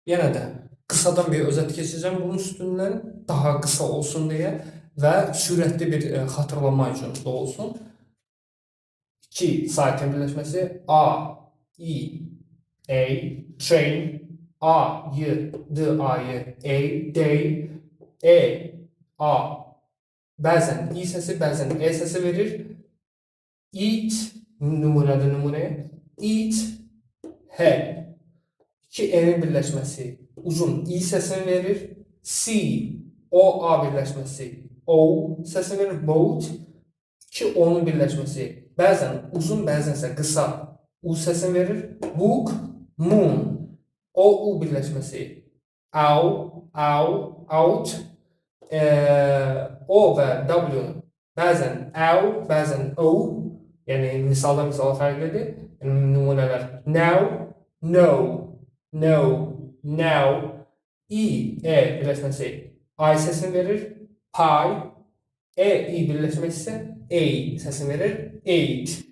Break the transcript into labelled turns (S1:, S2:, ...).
S1: Yenə də qısadan bir özət keçəcəm bunun üstündən, daha qısa olsun deyə və sürətli bir xatırlama üçün də olsun. İki sakin birləşməsi A, I, A, train, A, Y, D, A, Y, A, day, E, A. Bəzən I səsi, bəzən E səsi verir. Eat, nümunədir nümunəyə. Eat, help. İki E'nin birləşməsi uzun I səsini verir. C, O, A birləşməsi O səsini verir. Boat. İki O'nun birləşməsi bəzən uzun, bəzənsə qısa U səsini verir. Book, moon. O, U birləşməsi ow, ow, out. O və W bəzən ow, bəzən O. Yəni misaldan misala fərqlidir. Yəni nümunələr now, no. No, now, I, E birləşməsi I səsini verir. Pie, E, I birləşməsi isə A səsini verir. Eight.